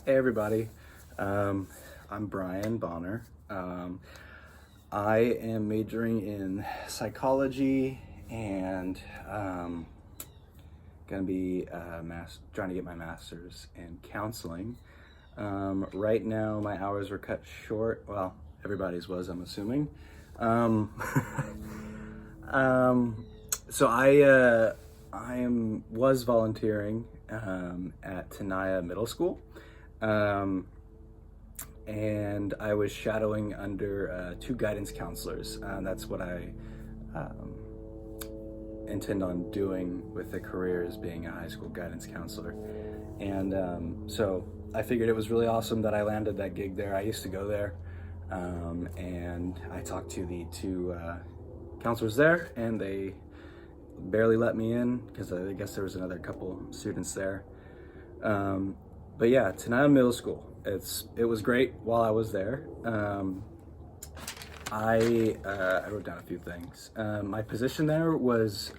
Hey everybody, I'm Brian Bonner. I am majoring in psychology and gonna be trying to get my master's in counseling. Right now, my hours were cut short. Well, everybody's was, I'm assuming. Um, um, so I was volunteering at Tenaya Middle School. Um, and I was shadowing under two guidance counselors. That's what I um, intend on doing with a career, is being a high school guidance counselor. And so I figured it was really awesome that I landed that gig there. I used to go there, and I talked to the two counselors there, and they barely let me in because I guess there was another couple students there. But yeah, Tenaya Middle School. It was great while I was there. I wrote down a few things. My position there was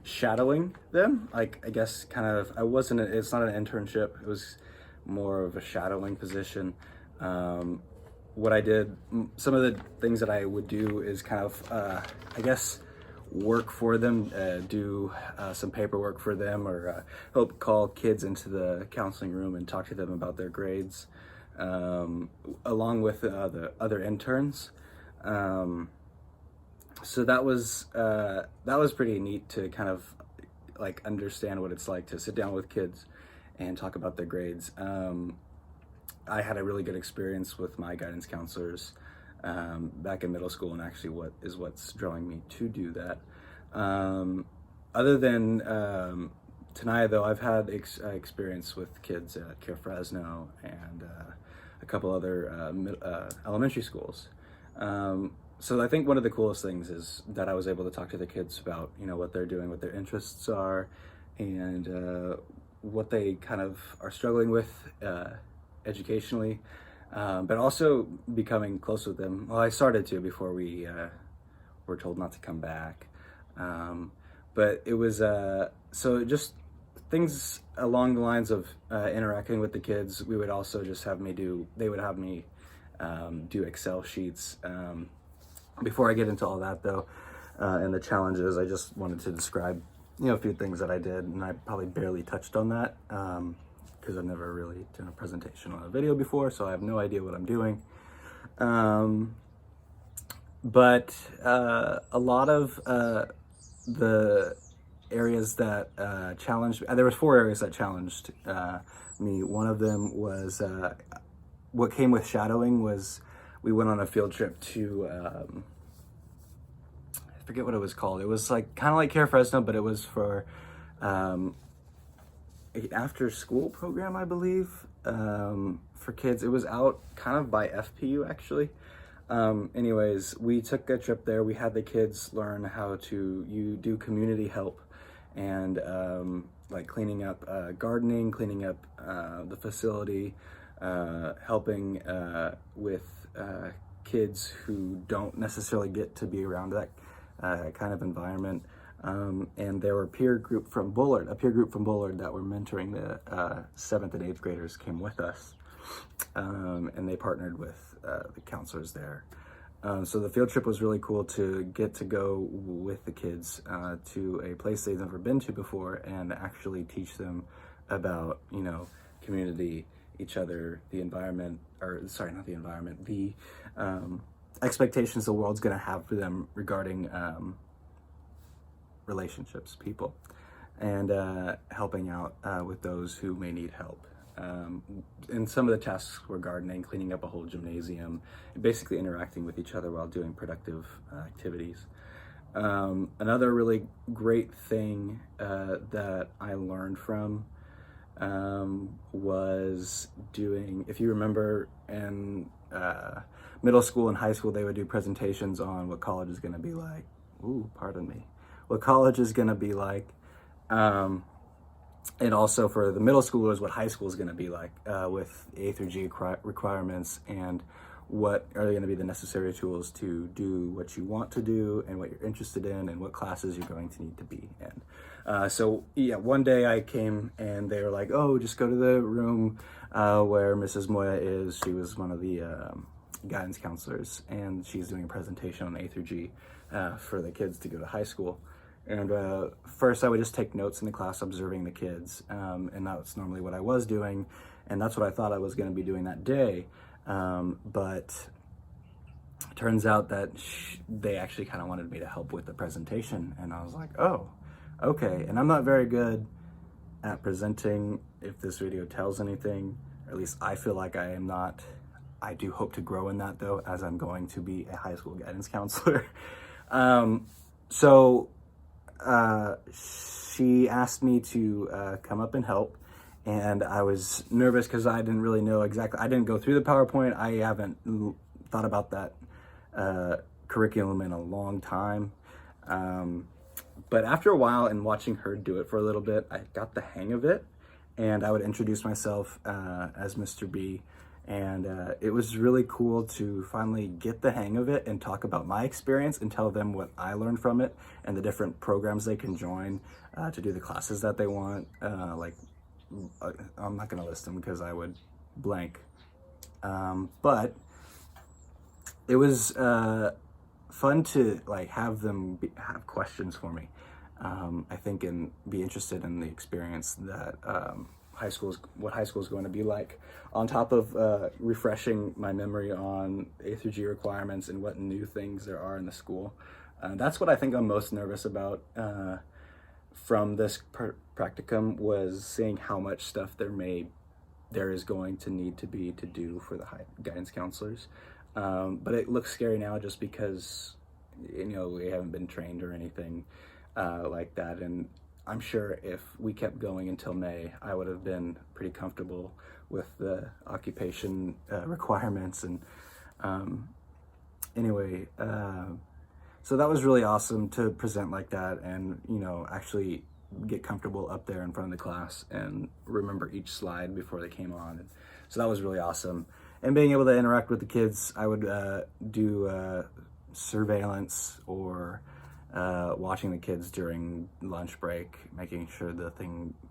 shadowing them. Like, I guess kind of, I wasn't. It's not an internship. It was more of a shadowing position. What I did, some of the things that I would do is kind of, I guess, work for them, do some paperwork for them, or help call kids into the counseling room and talk to them about their grades, along with the other interns. So that was pretty neat to kind of like understand what it's like to sit down with kids and talk about their grades. I had a really good experience with my guidance counselors back in middle school, and actually what's drawing me to do that. Other than Tenaya, though, I've had experience with kids at Fresno and a couple other elementary schools. So I think one of the coolest things is that I was able to talk to the kids about, what they're doing, what their interests are, and what they kind of are struggling with educationally, but also becoming close with them. Well, I started to before we were told not to come back. But it was, so just things along the lines of interacting with the kids. We would also just they would have me do Excel sheets. Before I get into all that though, and the challenges, I just wanted to describe, a few things that I did, and I probably barely touched on that. Because I've never really done a presentation on a video before, so I have no idea what I'm doing. But a lot of the areas that challenged, there was 4 areas that challenged me. One of them was, what came with shadowing was, we went on a field trip to, I forget what it was called. It was like kind of like Care Fresno, but it was for an after school program, I believe, for kids. It was out kind of by FPU, actually. Anyways, we took a trip there. We had the kids learn how to do community help, and like cleaning up gardening, cleaning up the facility, helping with kids who don't necessarily get to be around that kind of environment. And there were a peer group from Bullard that were mentoring the 7th and 8th graders came with us. And they partnered with the counselors there. So the field trip was really cool to get to go with the kids to a place they've never been to before, and actually teach them about, community, each other, the environment, or sorry, not the environment, the expectations the world's gonna have for them regarding relationships, people, and helping out with those who may need help. And some of the tasks were gardening, cleaning up a whole gymnasium, and basically interacting with each other while doing productive activities. Another really great thing that I learned from was doing, if you remember in middle school and high school, they would do presentations on what college is going to be like. Ooh, pardon me. What college is going to be like. And also for the middle schoolers, what high school is going to be like with A through G requirements, and what are going to be the necessary tools to do what you want to do and what you're interested in, and what classes you're going to need to be in. So yeah, one day I came and they were like, oh, just go to the room where Mrs. Moya is. She was one of the guidance counselors, and she's doing a presentation on A through G for the kids to go to high school. And first I would just take notes in the class observing the kids, and that's normally what I was doing, and that's what I thought I was going to be doing that day. But turns out that they actually kind of wanted me to help with the presentation, and I was like, oh, okay. And I'm not very good at presenting, if this video tells anything, or at least I feel like I am not. I do hope to grow in that though, as I'm going to be a high school guidance counselor. So she asked me to come up and help, and I was nervous because I didn't really know exactly. I didn't go through the PowerPoint. I haven't thought about that curriculum in a long time. But after a while and watching her do it for a little bit, I got the hang of it, and I would introduce myself as Mr. B. And it was really cool to finally get the hang of it and talk about my experience and tell them what I learned from it and the different programs they can join to do the classes that they want. I'm not going to list them because I would blank. But it was fun to like have them have questions for me. I think, and be interested in the experience that what high school is going to be like, on top of refreshing my memory on A through G requirements and what new things there are in the school. That's what I think I'm most nervous about from this practicum, was seeing how much stuff there is going to need to do for the guidance counselors. But it looks scary now just because, we haven't been trained or anything like that. And I'm sure if we kept going until May, I would have been pretty comfortable with the occupation requirements. And anyway, so that was really awesome to present like that, and actually get comfortable up there in front of the class and remember each slide before they came on. And so that was really awesome. And being able to interact with the kids, I would do surveillance or watching the kids during lunch break, making sure the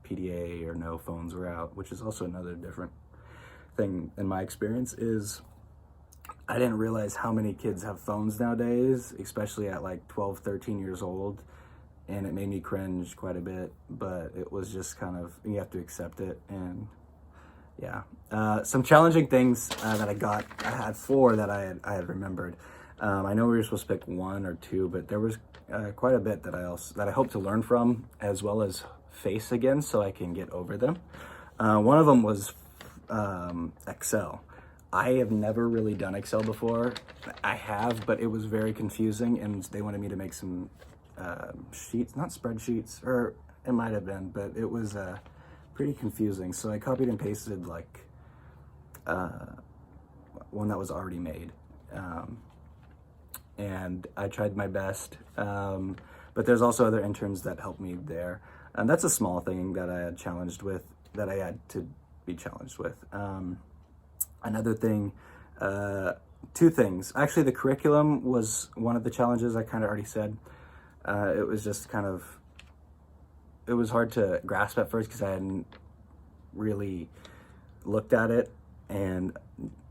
PDA or no phones were out, which is also another different thing in my experience. Is I didn't realize how many kids have phones nowadays, especially at like 12, 13 years old. And it made me cringe quite a bit, but it was just kind of, you have to accept it. And yeah, some challenging things that I had 4 that I had remembered. I know we were supposed to pick 1 or 2, but there was quite a bit that I hope to learn from, as well as face again, so I can get over them. One of them was Excel. I have never really done Excel before. I have, but it was very confusing, and they wanted me to make some sheets, not spreadsheets, or it might have been, but it was pretty confusing. So I copied and pasted like one that was already made. And I tried my best, but there's also other interns that helped me there. And that's a small thing that I had to be challenged with. Another thing, 2 things. Actually, the curriculum was one of the challenges. I kind of already said. It was just it was hard to grasp at first because I hadn't really looked at it and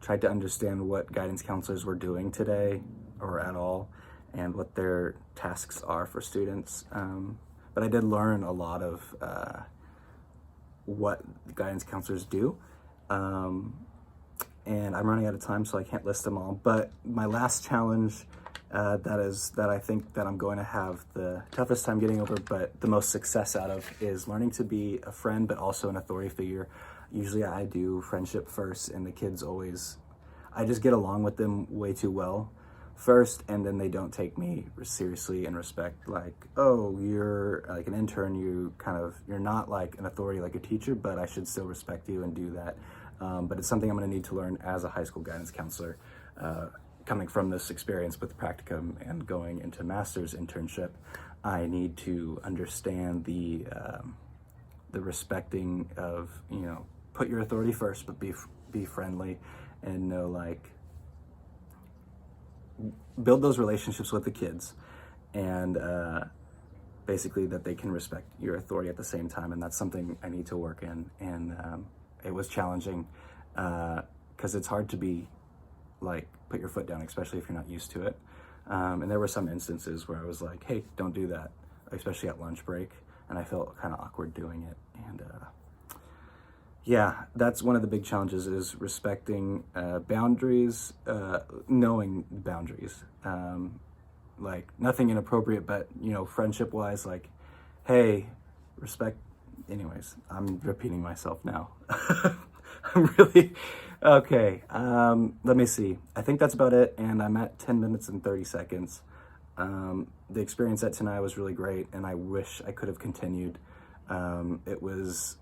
tried to understand what guidance counselors were doing today or at all, and what their tasks are for students. But I did learn a lot of what guidance counselors do. And I'm running out of time, so I can't list them all. But my last challenge that I think that I'm going to have the toughest time getting over, but the most success out of, is learning to be a friend, but also an authority figure. Usually I do friendship first, and the kids I just get along with them way too well first, and then they don't take me seriously and respect, like, oh, you're like an intern, you're not like an authority like a teacher, but I should still respect you and do that. But it's something I'm going to need to learn as a high school guidance counselor, coming from this experience with practicum and going into master's internship. I need to understand the respecting of, put your authority first, but be friendly, and know, like, build those relationships with the kids, and basically that they can respect your authority at the same time. And that's something I need to work in, and it was challenging because it's hard to be like, put your foot down, especially if you're not used to it. And there were some instances where I was like, hey, don't do that, especially at lunch break. And I felt kind of awkward doing it. And yeah, that's one of the big challenges, is respecting boundaries, knowing boundaries. Like nothing inappropriate, but you know, friendship wise, like, hey, respect. Anyways, I'm repeating myself now. I'm really, okay. Let me see. I think that's about it. And I'm at 10 minutes and 30 seconds. The experience at Tenai was really great, and I wish I could have continued. It was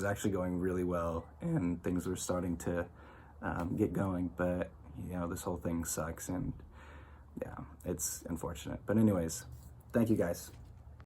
actually going really well, and things were starting to get going, but you know, this whole thing sucks, and yeah, it's unfortunate. But anyways, thank you guys.